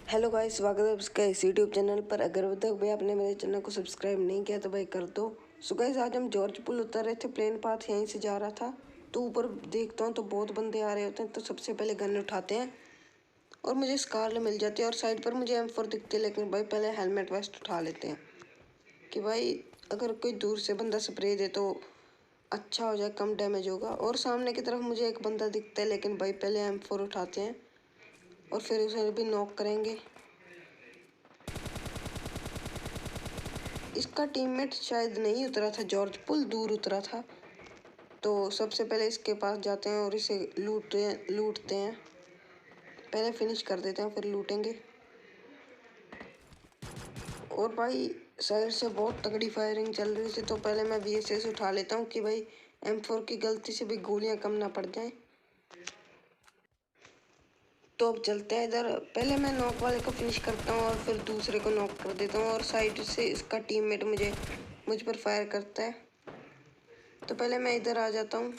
Hello guys, स्वागत है आपका इस यूट्यूब चैनल पर। अगर अभी तक भाई आपने मेरे चैनल को सब्सक्राइब नहीं किया तो भाई कर दो। सो गाइस, आज हम जॉर्ज पुल उतर रहे थे, प्लेन पाथ यहीं से जा रहा था। तो ऊपर देखता हूँ तो बहुत बंदे आ रहे होते हैं। तो सबसे पहले गन उठाते हैं और मुझे स्कार मिल जाती है और साइड पर मुझे M4 दिखते हैं। लेकिन भाई पहले हेलमेट वेस्ट उठा लेते हैं कि भाई अगर कोई दूर से बंदा स्प्रे दे तो अच्छा हो जाए, कम डैमेज होगा। और सामने की तरफ मुझे एक बंदा दिखता है, लेकिन भाई पहले M4 उठाते हैं और फिर उसे भी नॉक करेंगे। इसका टीममेट शायद नहीं उतरा था, जॉर्ज पुल दूर उतरा था। तो सबसे पहले इसके पास जाते हैं और इसे लूटते हैं। पहले फिनिश कर देते हैं फिर लूटेंगे। और भाई साइड से बहुत तगड़ी फायरिंग चल रही थी, तो पहले मैं VSS उठा लेता हूँ कि भाई M4 की गलती से भी गोलियां कम ना पड़ जाएं। तो अब चलते हैं इधर। पहले मैं नॉक वाले को फिनिश करता हूँ और फिर दूसरे को नॉक कर देता हूँ। और साइड से इसका टीममेट मुझ पर फायर करता है। तो पहले मैं इधर आ जाता हूँ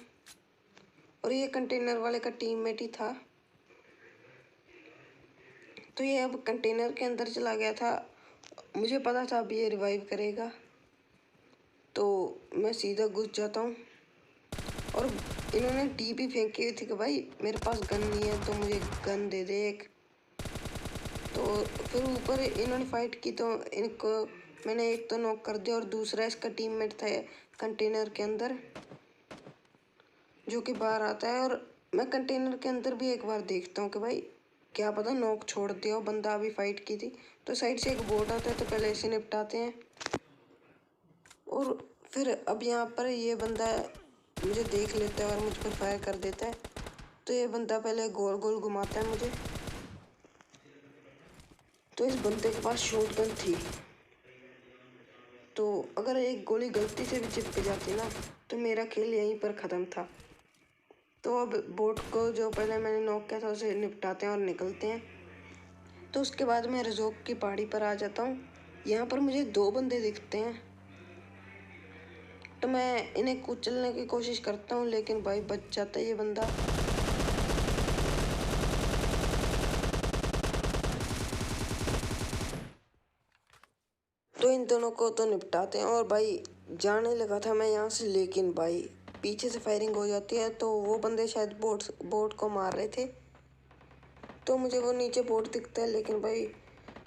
और ये कंटेनर वाले का टीममेट ही था। तो ये अब कंटेनर के अंदर चला गया था। मुझे पता था अब ये रिवाइव करेगा, तो मैं सीधा घुस जाता हूँ। और इन्होंने TP फेंकी हुई थी कि भाई मेरे पास गन नहीं है तो मुझे गन दे दे एक। तो फिर ऊपर इन्होंने फाइट की तो इनको मैंने एक तो नॉक कर दिया और दूसरा इसका टीममेट था कंटेनर के अंदर, जो कि बाहर आता है। और मैं कंटेनर के अंदर भी एक बार देखता हूँ कि भाई क्या पता नॉक छोड़ दिया हो, बंदा अभी फाइट की थी। तो साइड से एक बोट आता है, तो पहले इसे निपटाते हैं। और फिर अब यहाँ पर ये बंदा मुझे देख लेता है और मुझ पर फायर कर देता है। तो ये बंदा पहले गोल गोल घुमाता है मुझे। तो इस बंदे के पास शॉटगन थी, तो अगर एक गोली गलती से भी चिपक जाती ना तो मेरा खेल यहीं पर ख़त्म था। तो अब बोट को जो पहले मैंने नॉक किया था उसे निपटाते हैं और निकलते हैं। तो उसके बाद मैं रजोक की पहाड़ी पर आ जाता हूँ। यहाँ पर मुझे दो बंदे दिखते हैं, तो मैं इन्हें कुचलने की कोशिश करता हूँ, लेकिन भाई बच जाता है ये बंदा। तो इन दोनों को तो निपटाते हैं और भाई जाने लगा था मैं यहाँ से, लेकिन भाई पीछे से फायरिंग हो जाती है। तो वो बंदे शायद बोट को मार रहे थे, तो मुझे वो नीचे बोट दिखता है, लेकिन भाई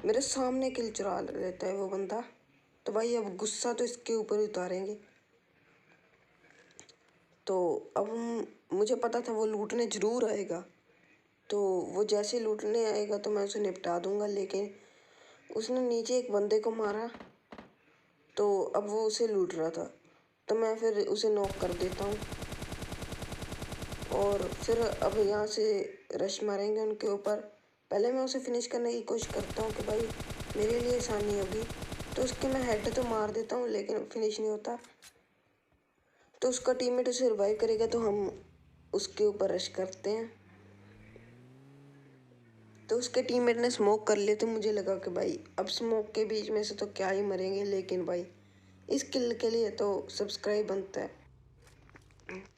मेरे सामने किल चुरा लेता है वो बंदा। तो भाई अब गुस्सा तो इसके ऊपर ही उतारेंगे। तो अब मुझे पता था वो लूटने ज़रूर आएगा, तो वो जैसे लूटने आएगा तो मैं उसे निपटा दूंगा। लेकिन उसने नीचे एक बंदे को मारा, तो अब वो उसे लूट रहा था, तो मैं फिर उसे नॉक कर देता हूँ। और फिर अब यहाँ से रश मारेंगे उनके ऊपर। पहले मैं उसे फिनिश करने की कोशिश करता हूँ कि भाई मेरे लिए आसानी होगी। तो उसके मैं हेड तो मार देता हूँ, लेकिन फिनिश नहीं होता। तो उसका टीममेट उसे रिवाइव करेगा, तो हम उसके ऊपर रश करते हैं। तो उसके टीममेट ने स्मोक कर लिए, तो मुझे लगा कि भाई अब स्मोक के बीच में से तो क्या ही मरेंगे, लेकिन भाई इस किल के लिए तो सब्सक्राइब बनता है।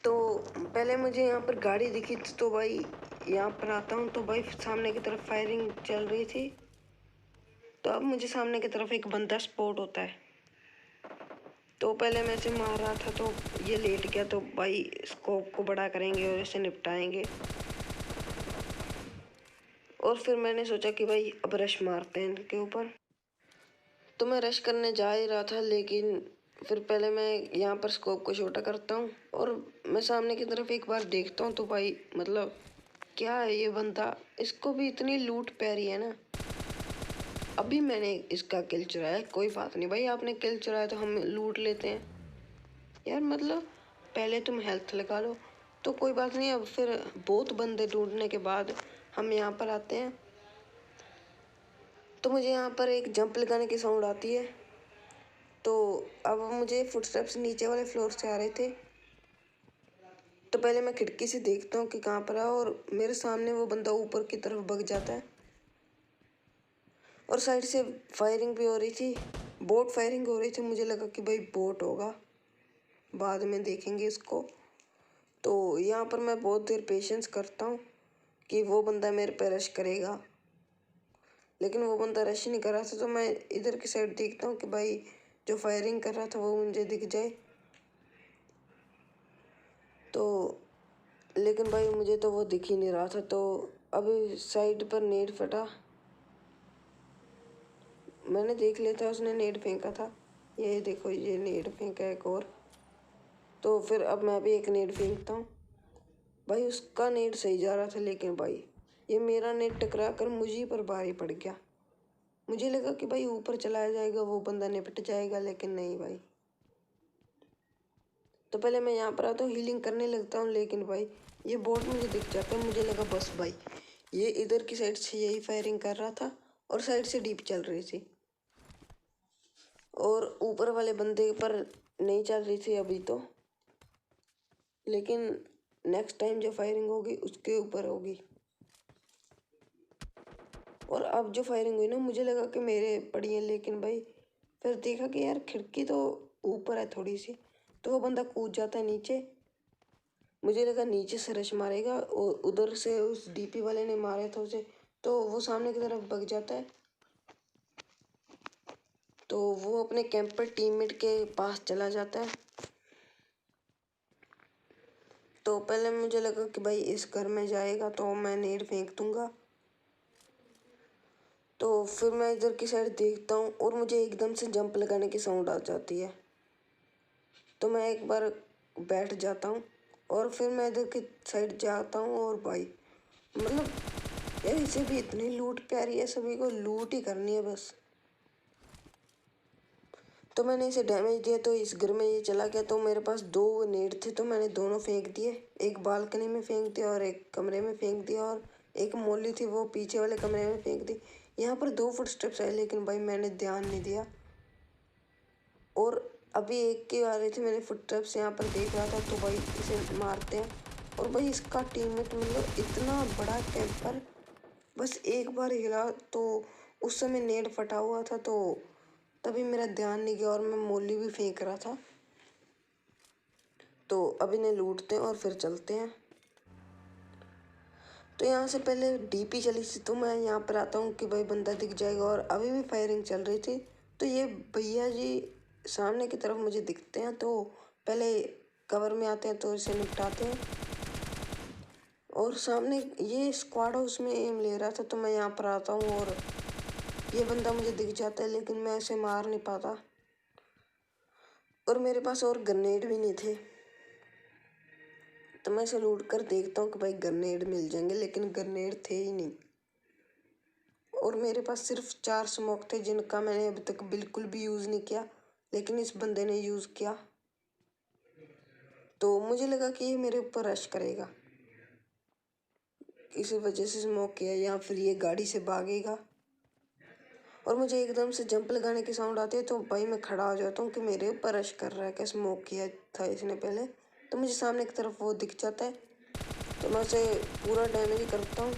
तो पहले मुझे यहाँ पर गाड़ी दिखी थी, तो भाई यहाँ पर आता हूँ तो भाई सामने की तरफ फायरिंग चल रही थी। तो अब मुझे सामने की तरफ एक बंदा स्पॉट होता है। तो पहले मैं इसे मार रहा था, तो ये लेट गया। तो भाई स्कोप को बड़ा करेंगे और इसे निपटाएंगे। और फिर मैंने सोचा कि भाई अब रश मारते हैं इनके ऊपर। तो मैं रश करने जा ही रहा था, लेकिन फिर पहले मैं यहाँ पर स्कोप को छोटा करता हूँ और मैं सामने की तरफ एक बार देखता हूँ। तो भाई मतलब क्या है ये बंदा, इसको भी इतनी लूट पैरी है ना। अभी मैंने इसका किल चुराया, कोई बात नहीं भाई, आपने किल चुराया तो हम लूट लेते हैं यार। मतलब पहले तुम हेल्थ लगा लो, तो कोई बात नहीं। अब फिर बहुत बंदे ढूंढने के बाद हम यहाँ पर आते हैं। तो मुझे यहाँ पर एक जंप लगाने की साउंड आती है। तो अब मुझे फुटस्टेप्स नीचे वाले फ्लोर से आ रहे थे। तो पहले मैं खिड़की से देखता हूँ कि कहाँ पर है, और मेरे सामने वो बंदा ऊपर की तरफ भाग जाता है। और साइड से फायरिंग भी हो रही थी, बोट फायरिंग हो रही थी। मुझे लगा कि भाई बोट होगा, बाद में देखेंगे इसको। तो यहाँ पर मैं बहुत देर पेशेंस करता हूँ कि वो बंदा मेरे पे रश करेगा। लेकिन वो बंदा रश नहीं कर रहा था। तो मैं इधर की साइड देखता हूँ कि भाई जो फायरिंग कर रहा था वो मुझे दिख जाए। तो लेकिन भाई मुझे तो वो दिख ही नहीं रहा था। तो अभी साइड पर नेट फटा, मैंने देख लिया था उसने नेट फेंका था। ये देखो, ये नेट फेंका एक और। तो फिर अब मैं भी एक नेट फेंकता हूँ। भाई उसका नेट सही जा रहा था, लेकिन भाई ये मेरा नेट टकरा कर मुझे पर भारी पड़ गया। मुझे लगा कि भाई ऊपर चलाया जाएगा, वो बंदा निपट जाएगा, लेकिन नहीं भाई। तो पहले मैं यहाँ पर आता हूँ, हीलिंग करने लगता हूँ, लेकिन भाई ये बोट मुझे दिख जाता है। मुझे लगा बस भाई ये इधर की साइड से यही फायरिंग कर रहा था और साइड से डीप चल रही थी, और ऊपर वाले बंदे पर नहीं चल रही थी अभी तो, लेकिन नेक्स्ट टाइम जो फायरिंग होगी उसके ऊपर होगी। और अब जो फायरिंग हुई ना, मुझे लगा कि मेरे पड़ी है, लेकिन भाई फिर देखा कि यार खिड़की तो ऊपर है थोड़ी सी, तो वो बंदा कूद जाता है नीचे। मुझे लगा नीचे से रश मारेगा और उधर से उस डीपी वाले ने मारा था उसे, तो वो सामने की तरफ भाग जाता है। तो वो अपने कैंप पर टीममेट के पास चला जाता है। तो पहले मुझे लगा कि भाई इस घर में जाएगा तो मैं नेट फेंक दूंगा। तो फिर मैं इधर की साइड देखता हूँ और मुझे एकदम से जंप लगाने की साउंड आ जाती है। तो मैं एक बार बैठ जाता हूँ और फिर मैं इधर की साइड जाता हूँ, और भाई मतलब यार इसे भी इतनी लूट प्यारी है, सभी को लूट ही करनी है बस। तो मैंने इसे डैमेज दिया, तो इस घर में ये चला गया। तो मेरे पास दो नेट थे, तो मैंने दोनों फेंक दिए। एक बालकनी में फेंक दिया और एक कमरे में फेंक दिया, और एक मोली थी वो पीछे वाले कमरे में फेंक दी। यहाँ पर दो फुटस्टेप्स आए, लेकिन भाई मैंने ध्यान नहीं दिया। और अभी एक की आ रही थी, मैंने फुटस्टेप्स यहाँ पर देख रहा था, तो भाई इसे मारते हैं। और भाई इसका टीममेट मतलब इतना बड़ा कैंपर बस एक बार हिला, तो उस समय नेट फटा हुआ था, तो तभी मेरा ध्यान नहीं गया और मैं मोली भी फेंक रहा था। तो अब इन्हें लूटते हैं और फिर चलते हैं। तो यहाँ से पहले डीपी चली थी, तो मैं यहाँ पर आता हूँ कि भाई बंदा दिख जाएगा, और अभी भी फायरिंग चल रही थी। तो ये भैया जी सामने की तरफ मुझे दिखते हैं, तो पहले कवर में आते हैं तो इसे निपटाते हैं। और सामने ये स्क्वाड हाउस में एम ले रहा था, तो मैं यहाँ पर आता हूँ और ये बंदा मुझे दिख जाता है, लेकिन मैं इसे मार नहीं पाता, और मेरे पास और ग्रेनेड भी नहीं थे। तो मैं इसे लूट कर देखता हूँ कि भाई ग्रेनेड मिल जाएंगे, लेकिन ग्रेनेड थे ही नहीं। और मेरे पास सिर्फ 4 स्मोक थे, जिनका मैंने अभी तक बिल्कुल भी यूज़ नहीं किया, लेकिन इस बंदे ने यूज़ किया। तो मुझे लगा कि ये मेरे ऊपर रश करेगा, इसी वजह से स्मोक किया, या फिर ये गाड़ी से भागेगा। और मुझे एकदम से जंप लगाने की साउंड आती है, तो भाई मैं खड़ा हो जाता हूँ कि मेरे ऊपर रश कर रहा है, क्या स्मोक किया था इसने पहले। तो मुझे सामने की तरफ वो दिख जाता है, तो मैं उसे पूरा डैमेज करता हूँ,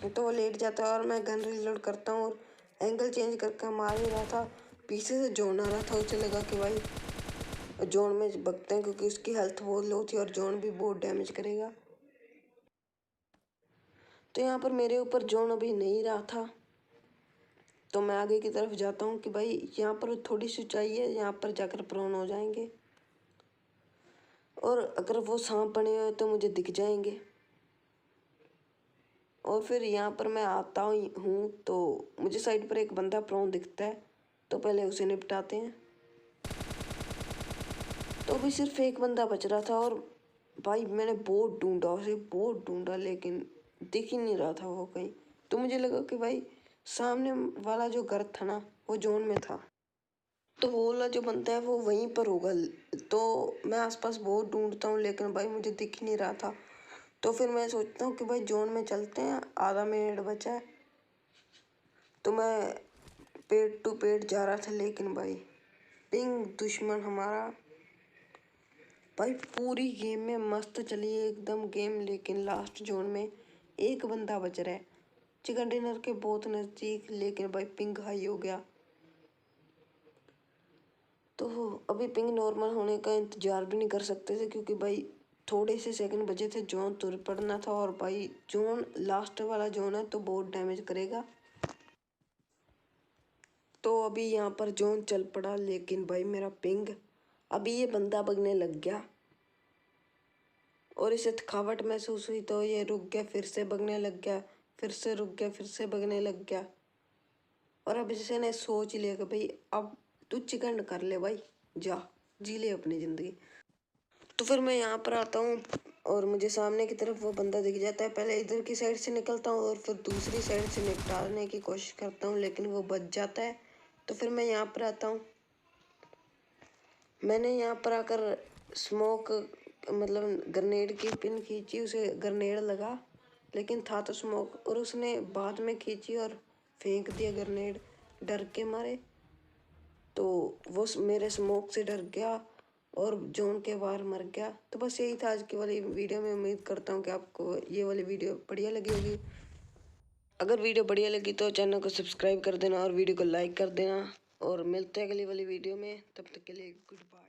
तो वो लेट जाता है, और मैं गन रीलोड करता हूँ और एंगल चेंज करके मार ही रहा था। पीछे से जोन आ रहा था, उसे लगा कि भाई जोन में भगते हैं, क्योंकि उसकी हेल्थ बहुत लो थी और जोन भी बहुत डैमेज करेगा। तो यहाँ पर मेरे ऊपर जोन अभी नहीं रहा था, तो मैं आगे की तरफ जाता हूँ कि भाई यहाँ पर थोड़ी सी ऊंचाई है, यहाँ पर जाकर प्रोन हो जाएंगे, और अगर वो सांप बने हुए तो मुझे दिख जाएंगे। और फिर यहाँ पर मैं आता हूँ तो मुझे साइड पर एक बंदा प्रोन दिखता है, तो पहले उसे निपटाते हैं। तो अभी सिर्फ एक बंदा बच रहा था, और भाई मैंने बहुत ढूंढा उसे, बहुत ढूंढा, लेकिन दिख ही नहीं रहा था वो कहीं। तो मुझे लगा कि भाई सामने वाला जो घर था ना, वो जोन में था, तो वो वाला जो बंदा है वो वहीं पर होगा। तो मैं आसपास बहुत ढूंढता हूँ, लेकिन भाई मुझे दिख ही नहीं रहा था। तो फिर मैं सोचता हूँ कि भाई जोन में चलते हैं, आधा मिनट बचा है। तो मैं पेड़ टू पेड़ जा रहा था, लेकिन भाई पिंग दुश्मन हमारा, भाई पूरी गेम में मस्त चली है एकदम गेम, लेकिन लास्ट जोन में एक बंदा बच रहा है चिकन डिनर के बहुत नज़दीक, लेकिन भाई पिंग हाई हो गया। तो अभी पिंग नॉर्मल होने का इंतज़ार भी नहीं कर सकते थे, क्योंकि भाई थोड़े से सेकंड बचे थे, जोन तुर पड़ना था। और भाई जोन लास्ट वाला जोन है तो बहुत डैमेज करेगा। तो अभी यहाँ पर जोन चल पड़ा, लेकिन भाई मेरा पिंग, अभी ये बंदा भगने लग गया और इसे थकावट महसूस हुई तो ये रुक गया, फिर से भगने लग गया, फिर से रुक गया, फिर से भगने लग गया। और अब इसने सोच लिया कि भाई अब तू चिकन कर ले भाई, जा जी ले अपनी ज़िंदगी। तो फिर मैं यहाँ पर आता हूँ और मुझे सामने की तरफ वो बंदा दिख जाता है। पहले इधर की साइड से निकलता हूँ और फिर दूसरी साइड से निपटाने की कोशिश करता हूँ, लेकिन वो बच जाता है। तो फिर मैं यहाँ पर आता हूँ। मैंने यहाँ पर आकर स्मोक मतलब ग्रेनेड की पिन खींची, उसे ग्रेनेड लगा, लेकिन था तो स्मोक, और उसने बाद में खींची और फेंक दिया ग्रेनेड डर के मारे। तो वो मेरे स्मोक से डर गया और जोन के बाहर मर गया। तो बस यही था आज की वाली वीडियो में। उम्मीद करता हूँ कि आपको ये वाली वीडियो बढ़िया लगी होगी। अगर वीडियो बढ़िया लगी तो चैनल को सब्सक्राइब कर देना और वीडियो को लाइक कर देना। और मिलते हैं अगली वाली वीडियो में, तब तक के लिए गुड बाय।